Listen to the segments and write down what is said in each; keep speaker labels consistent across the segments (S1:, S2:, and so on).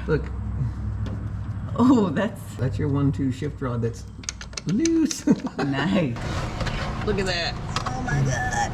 S1: Look.
S2: Oh,
S1: that's your 1-2 shift rod that's loose.
S2: nice.
S1: Look at that.
S2: Oh my god.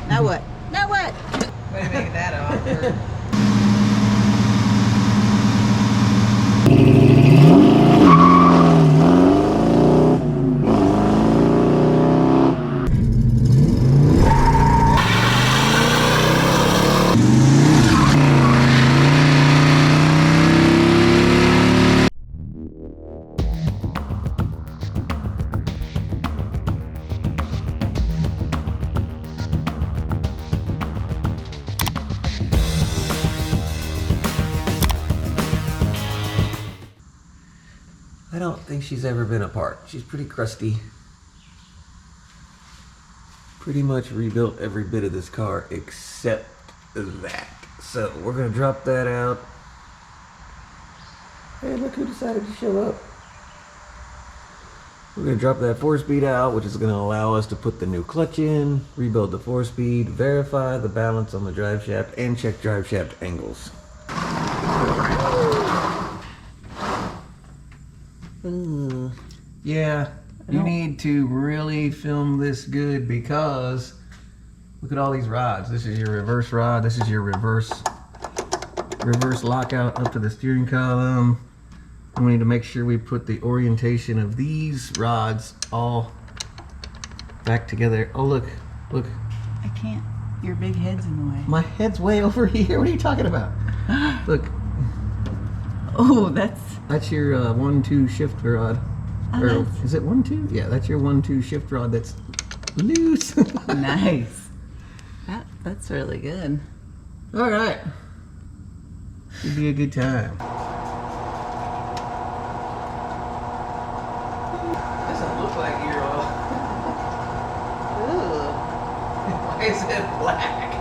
S2: Now what? Now what? Way to make that awkward.
S1: I don't think she's ever been apart. She's pretty crusty. Pretty much rebuilt every bit of this car except that. So we're gonna drop that out. Hey, look who decided to show up. We're gonna drop that 4-speed out, which is gonna allow us to put the new clutch in, rebuild the 4-speed, verify the balance on the drive shaft, and check drive shaft angles. Yeah, you need to really film this good because look at all these rods. This is your reverse rod. This is your reverse lockout up to the steering column. We need to make sure we put the orientation of these rods all back together. Oh, look.
S2: I can't. Your big head's in the way.
S1: My head's way over here. What are you talking about? Look.
S2: Oh,
S1: that's your 1-2 shift rod. Or is it 1-2? Yeah, that's your 1-2 shift rod that's loose.
S2: nice. That's really good.
S1: All right. Should be a good time. Doesn't look like gear oil. Why is it black?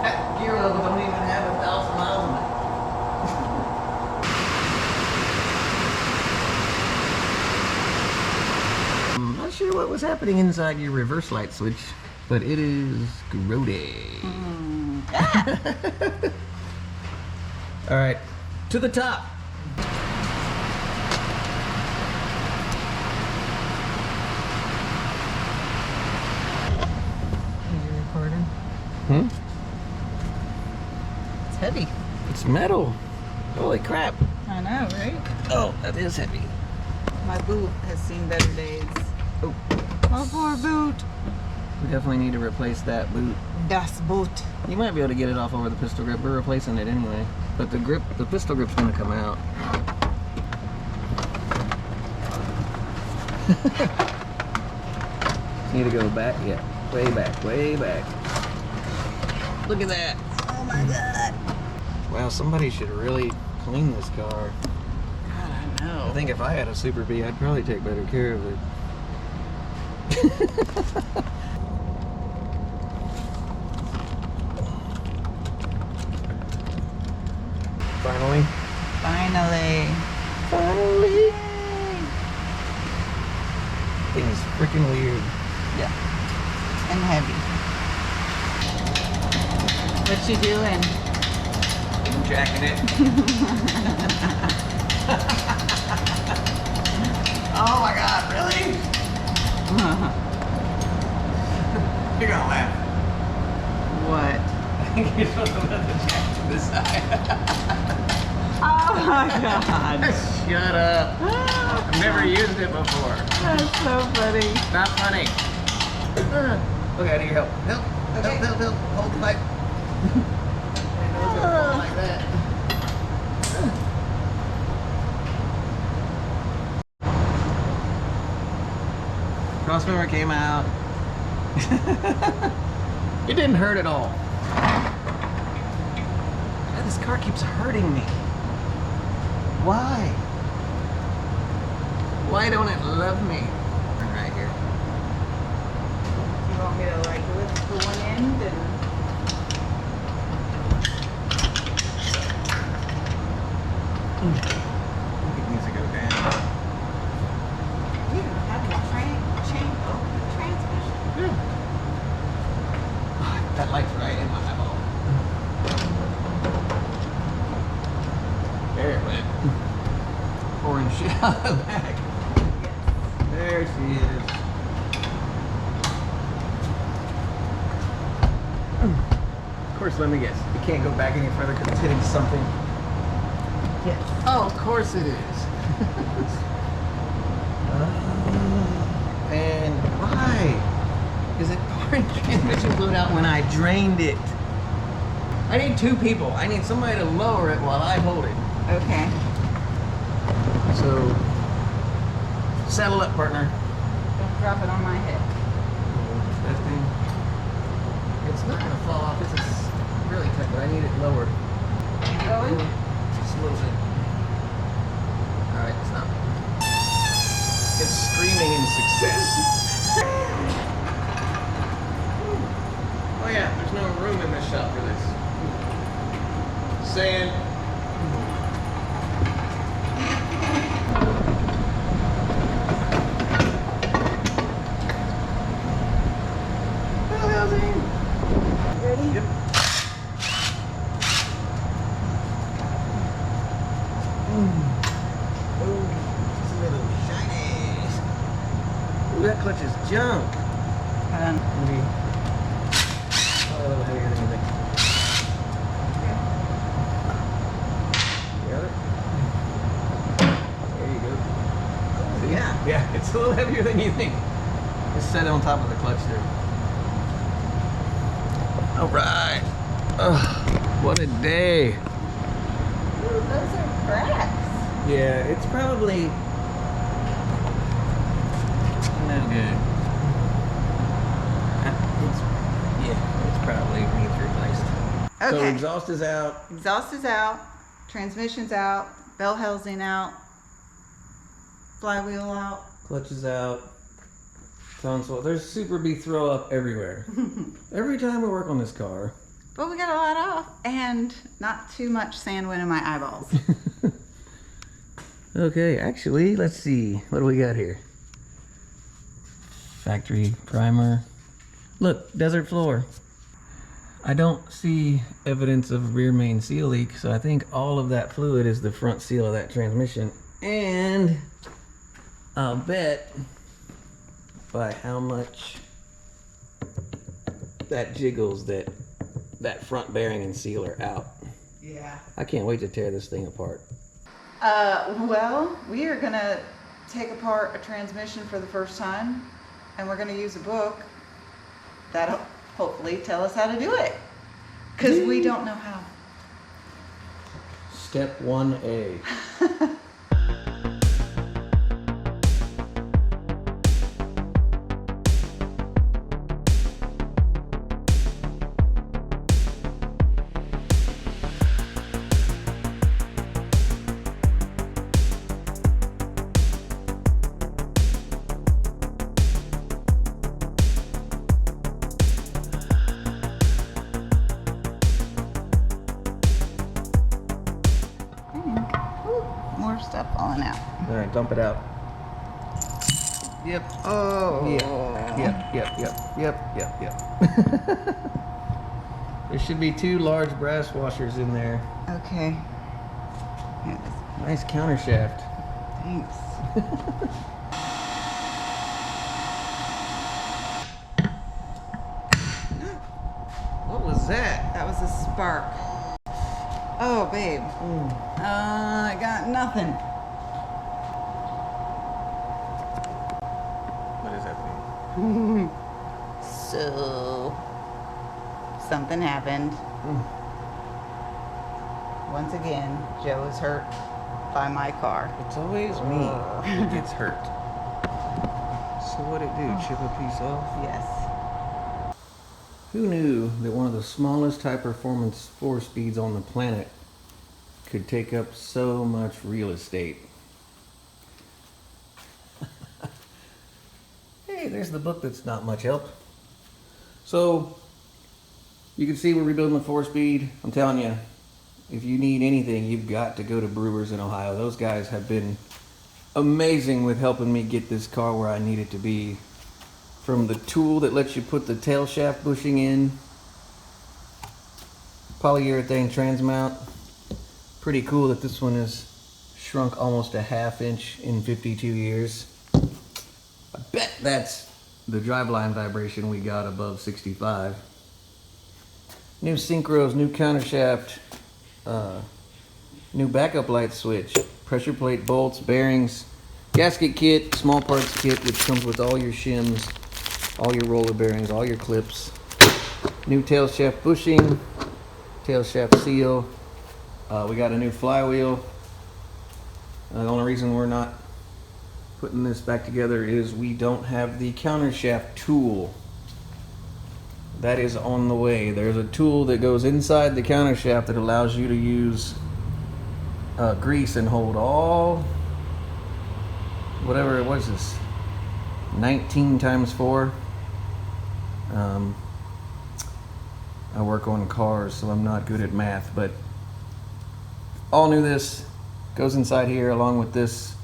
S1: That gear oil don't even have 1,000 miles on it. I'm not sure what was happening inside your reverse light switch, but it is grody. All right, to the top. Are you recording?
S2: It's heavy.
S1: It's metal. Holy crap.
S2: I know, right?
S1: Oh, that is heavy.
S2: My boot has seen better days.
S1: Oh.
S2: My poor boot.
S1: We definitely need to replace that boot.
S2: Das Boot.
S1: You might be able to get it off over the pistol grip. We're replacing it anyway. But the pistol grip's gonna come out. Need to go back? Yeah. Way back, way back. Look at that.
S2: Oh my god.
S1: Wow, somebody should really clean this car.
S2: God, I know.
S1: I think if I had a Super B, I'd probably take better care of it. Finally. Thing is freaking weird.
S2: Yeah. And heavy. What you doing?
S1: I'm jacking it. Oh my god, really? You're gonna laugh.
S2: What?
S1: I think you're supposed to let the jack to the side.
S2: Oh my god.
S1: Shut up. I've never used it before.
S2: That's so funny.
S1: Not funny. Look, I need your help. Help. Hold the pipe. Like that. Crossmember came out. It didn't hurt at all. God, this car keeps hurting me. Why? Why don't it love me? Right here.
S2: You want me to like lift the one end and...
S1: It needs to go down.
S2: You don't have a chain open transmission?
S1: Yeah. That light's right in my eyeball. There it went. Pouring shit out of the back. There she is. Of course, let me guess. It can't go back any further because it's hitting something.
S2: Yes.
S1: Oh, of course it is. And why is it pouring transmission fluid out when I drained it? I need two people. I need somebody to lower it while I hold it.
S2: Okay.
S1: So, saddle up, partner.
S2: Don't drop it on my head.
S1: That thing, it's not gonna fall off. It's really tight, but I need it lowered.
S2: Going?
S1: Just a little bit. All right, it's not. It's screaming in success. Oh yeah, there's no room in this shop for this. Sand.
S2: Ready?
S1: Yep. Oh, it's a little shiny. Ooh, that clutch is junk. Maybe probably a little heavier than you think. Got it? There you go. See? Yeah, it's a little heavier than you think. Just set it on top of the clutch there. All right. What a day.
S2: Ooh, those are cracks.
S1: Yeah, it's probably no good. It's probably needs replaced. So
S2: Okay.
S1: exhaust is out.
S2: Exhaust is out. Transmission's out. Bell housing out. Flywheel out.
S1: Clutch is out. Console. There's Super B throw up everywhere. Every time we work on this car.
S2: But we got a lot off and not too much sand went in my eyeballs.
S1: Okay, actually, let's see. What do we got here? Factory primer. Look, desert floor. I don't see evidence of rear main seal leak, so I think all of that fluid is the front seal of that transmission. And I'll bet by how much that jiggles that front bearing and seal are out.
S2: Yeah.
S1: I can't wait to tear this thing apart.
S2: Well, we are gonna take apart a transmission for the first time, and we're gonna use a book that'll hopefully tell us how to do it, because we don't know how.
S1: Step 1A.
S2: More stuff falling out.
S1: All right, dump it out. Yep.
S2: Oh.
S1: Yep. There should be 2 large brass washers in there.
S2: Okay. Yes.
S1: Nice counter shaft.
S2: Thanks.
S1: What was that?
S2: That was a spark. Oh, babe. I got nothing.
S1: What is happening?
S2: So, something happened. Once again, Joe is hurt by my car.
S1: It's always me who gets hurt. So what'd it do? Chip a piece off?
S2: Yes.
S1: Who knew that one of the smallest high-performance 4-speeds on the planet could take up so much real estate? Hey, there's the book that's not much help. So, you can see we're rebuilding the 4-speed. I'm telling you, if you need anything, you've got to go to Brewers in Ohio. Those guys have been amazing with helping me get this car where I need it to be. From the tool that lets you put the tail shaft bushing in, polyurethane transmount. Pretty cool that this one is shrunk almost a half inch in 52 years. I bet that's the driveline vibration we got above 65. New synchros, new countershaft, new backup light switch, pressure plate bolts, bearings, gasket kit, small parts kit, which comes with all your shims, all your roller bearings, all your clips, new tail shaft bushing, tail shaft seal. We got a new flywheel. The only reason we're not putting this back together is we don't have the countershaft tool. That is on the way. There's a tool that goes inside the countershaft that allows you to use grease and hold all, whatever it was, this 19 times 4. I work on cars, so I'm not good at math, but all new. This goes inside here along with this,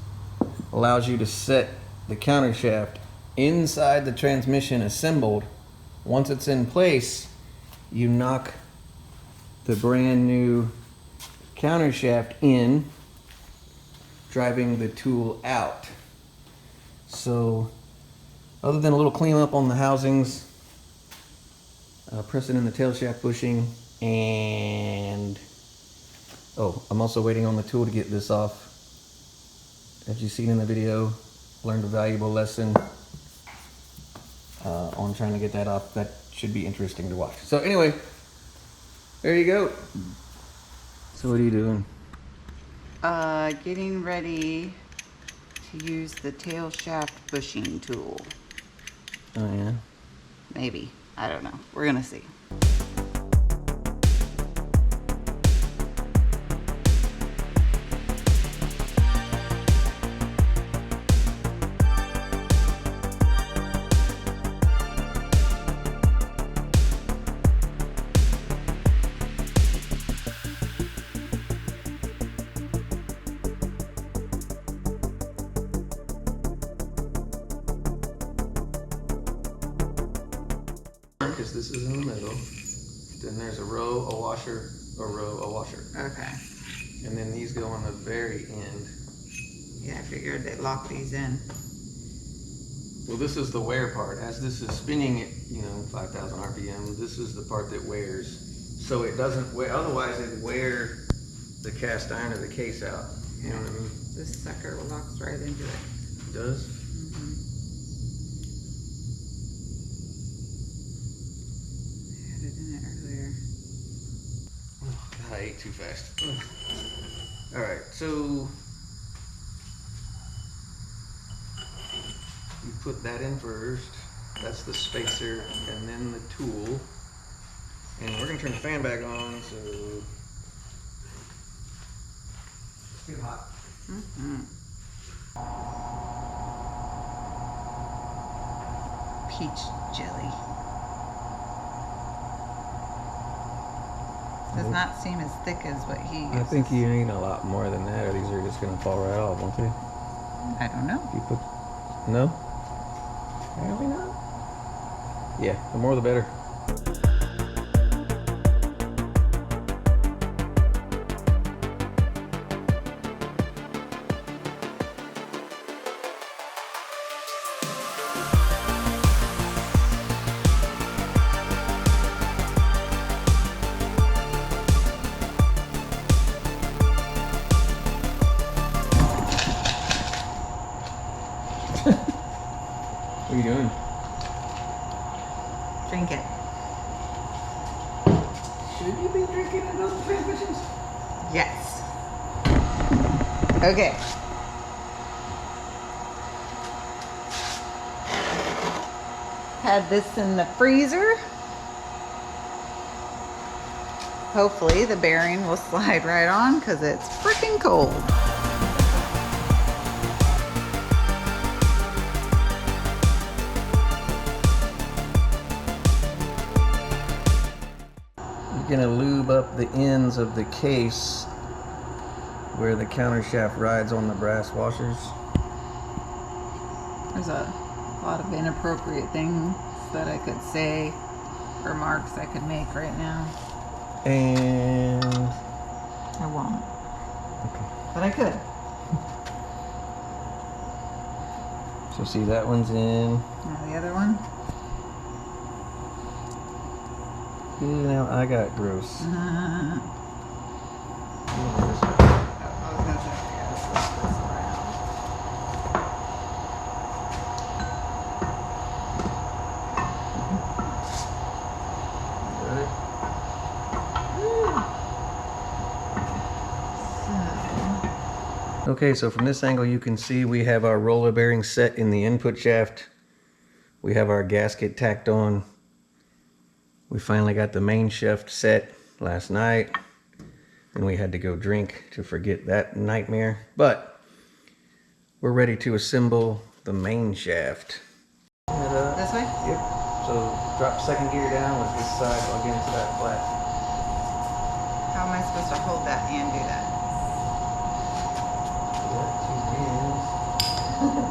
S1: allows you to set the countershaft inside the transmission assembled. Once it's in place, you knock the brand new countershaft in, driving the tool out. So other than a little cleanup on the housings, pressing in the tail shaft bushing, and I'm also waiting on the tool to get this off. As you've seen in the video, learned a valuable lesson on trying to get that off. That should be interesting to watch. So anyway, there you go. So what are you doing?
S2: Getting ready to use the tail shaft bushing tool.
S1: Oh yeah?
S2: Maybe. I don't know. We're gonna see.
S1: Because this is in the middle, then there's a row, a washer, a row, a washer.
S2: Okay.
S1: And then these go on the very end.
S2: Yeah, I figured they'd lock these in.
S1: Well, this is the wear part. As this is spinning at, 5,000 RPM, this is the part that wears. So it doesn't wear, otherwise it'd wear the cast iron or the case out. You know what I mean?
S2: This sucker locks right into it.
S1: It does? I ate too fast. Alright, so you put that in first. That's the spacer, and then the tool. And we're gonna turn the fan back on, so it's getting hot.
S2: Peach jelly. Does not seem as thick as what he uses.
S1: I think you need a lot more than that, or these are just gonna fall right off, won't they?
S2: I don't know.
S1: You put no? Apparently not. Yeah, the more the better. What are you doing?
S2: Drink it.
S1: Should you be drinking in those transmissions?
S2: Yes. Okay. Had this in the freezer. Hopefully the bearing will slide right on because it's freaking cold.
S1: You're gonna lube up the ends of the case where the countershaft rides on the brass washers.
S2: There's a lot of inappropriate things that I could say, remarks I could make right now.
S1: And
S2: I won't.
S1: okay.
S2: But I could.
S1: So see, that one's in.
S2: Now the other one.
S1: Ooh, now I got gross.
S2: I was gonna say, yeah, let's flip this around.
S1: Okay, so from this angle you can see we have our roller bearing set in the input shaft. We have our gasket tacked on. We finally got the main shaft set last night. Then we had to go drink to forget that nightmare. But we're ready to assemble the main shaft.
S2: This way?
S1: Yep. So drop second gear down with this side against that flat.
S2: How am I supposed to hold that and do that?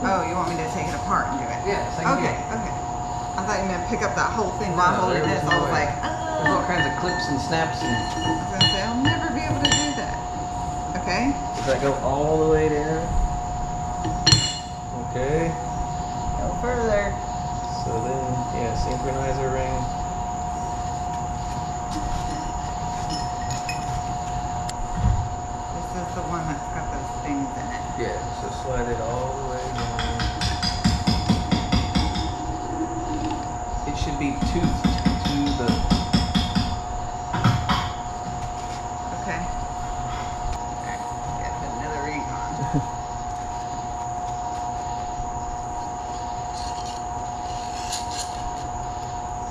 S2: Oh, you want me to take it apart and do it?
S1: Yeah, second
S2: Okay,
S1: gear.
S2: okay. I thought you meant pick up that whole thing while holding this. I was like,
S1: There's all kinds of clips and snaps and.
S2: I was gonna say, I'll never be able to do that. Okay?
S1: Does that go all the way down? Okay.
S2: Go further.
S1: So then, yeah, synchronizer ring.
S2: This is the one that's got those things in it.
S1: Yeah, so slide it all the way down. It should be toothed to the.
S2: Okay. Alright, gotta put another ring on.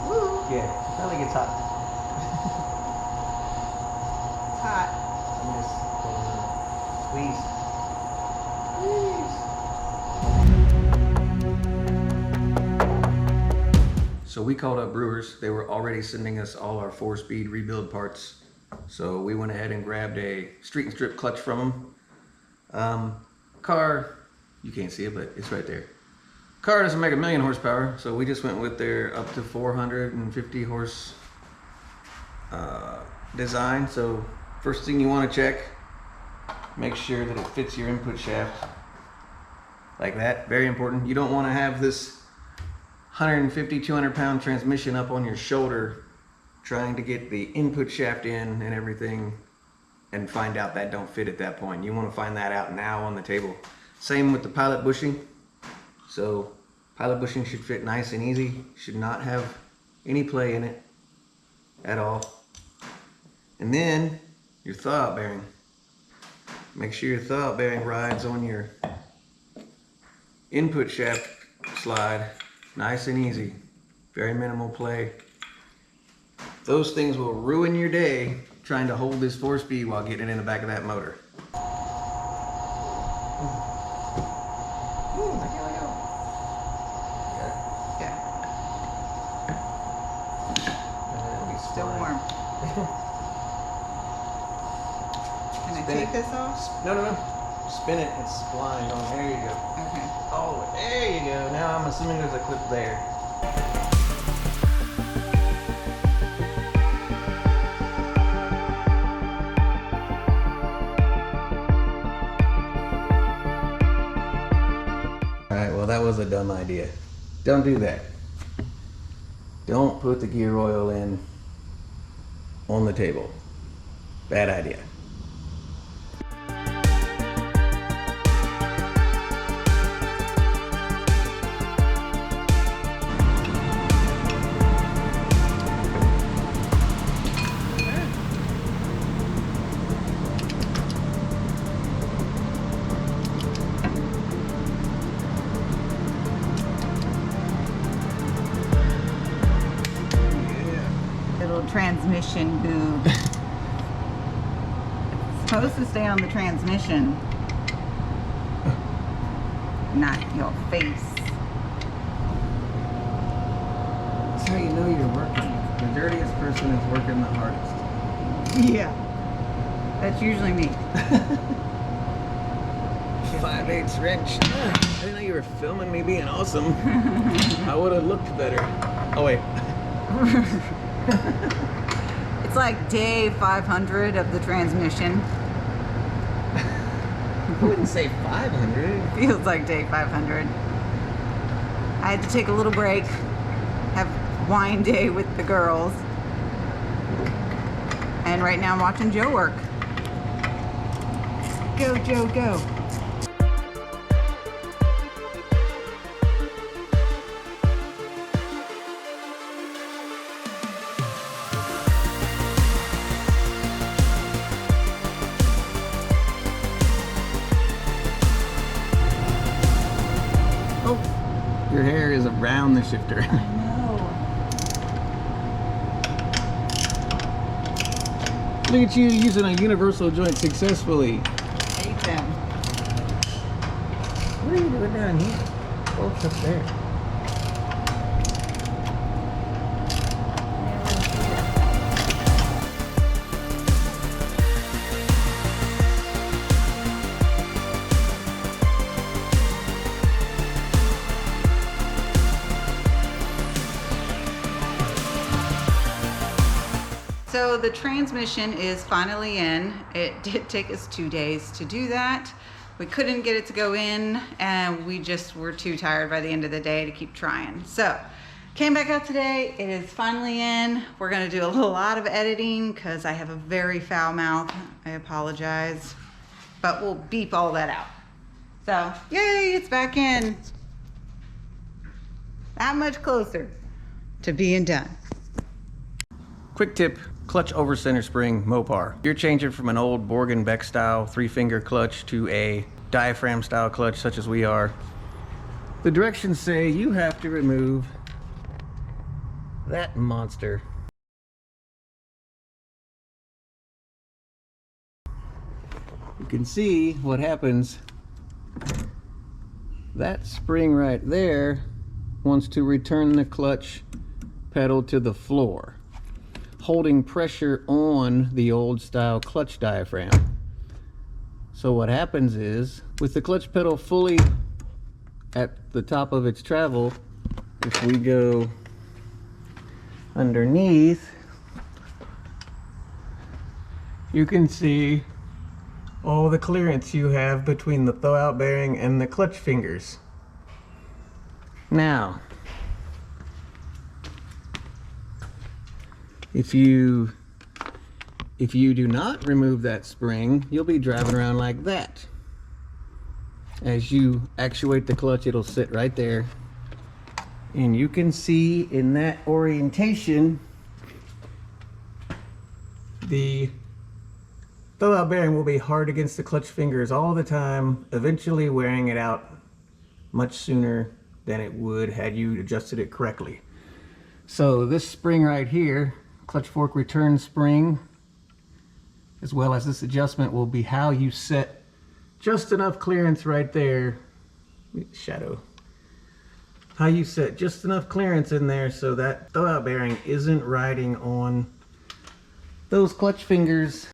S2: Woo!
S1: Yeah, it finally gets hot.
S2: It's hot.
S1: I'm just squeeze. So we called up Brewers. They were already sending us all our 4-speed rebuild parts. So we went ahead and grabbed a street and strip clutch from them. Car, you can't see it, but it's right there. Car doesn't make 1,000,000 horsepower, so we just went with their up to 450 horse design. So first thing you want to check, make sure that it fits your input shaft like that. Very important. You don't want to have this 150, 200 pound transmission up on your shoulder trying to get the input shaft in and everything and find out that don't fit at that point. You want to find that out now on the table. Same with the pilot bushing. So pilot bushing should fit nice and easy, should not have any play in it at all. And then your thaw-out bearing. Make sure your thaw-out bearing rides on your input shaft slide nice and easy, very minimal play. Those things will ruin your day trying to hold this 4-speed while getting it in the back of that motor.
S2: Yeah. Still warm. Can I take this off?
S1: No. Spin it, it's blind on. There you go.
S2: Okay.
S1: Oh, there you go. Now I'm assuming there's a clip there. Alright, well that was a dumb idea. Don't do that. Don't put the gear oil in on the table. Bad idea.
S2: Little transmission boob. It's supposed to stay on the transmission, not your face.
S1: That's how you know you're working. The dirtiest person is working the hardest.
S2: Yeah. That's usually me.
S1: 5/8 wrench. I didn't know you were filming me being awesome. I would have looked better. Oh wait.
S2: It's like day 500 of the transmission.
S1: I wouldn't say 500.
S2: Feels like day 500. I had to take a little break, have wine day with the girls. And right now I'm watching Joe work. Go, Joe, go.
S1: Oh, your hair is around the shifter.
S2: I know.
S1: Look at you using a universal joint successfully.
S2: Hate them.
S1: What are you doing down here? Bolts up there.
S2: So the transmission is finally in. It did take us 2 days to do that. We couldn't get it to go in, and we just were too tired by the end of the day to keep trying. So came back out today. It is finally in. We're gonna do a lot of editing because I have a very foul mouth. I apologize, but we'll beep all that out. So yay, it's back in. That much closer to being done.
S1: Quick tip, clutch over center spring Mopar. You're changing from an old Borg & Beck style 3-finger clutch to a diaphragm style clutch such as we are. The directions say you have to remove that monster. You can see what happens. That spring right there wants to return the clutch pedal to the floor, holding pressure on the old style clutch diaphragm. So what happens is, with the clutch pedal fully at the top of its travel, if we go underneath, you can see all the clearance you have between the throwout bearing and the clutch fingers. Now, if you do not remove that spring, you'll be driving around like that. As you actuate the clutch, it'll sit right there. And you can see in that orientation, the throwout bearing will be hard against the clutch fingers all the time, eventually wearing it out much sooner than it would had you adjusted it correctly. So this spring right here, clutch fork return spring, as well as this adjustment, will be how you set just enough clearance right there. Shadow. How you set just enough clearance in there so that throwout bearing isn't riding on those clutch fingers.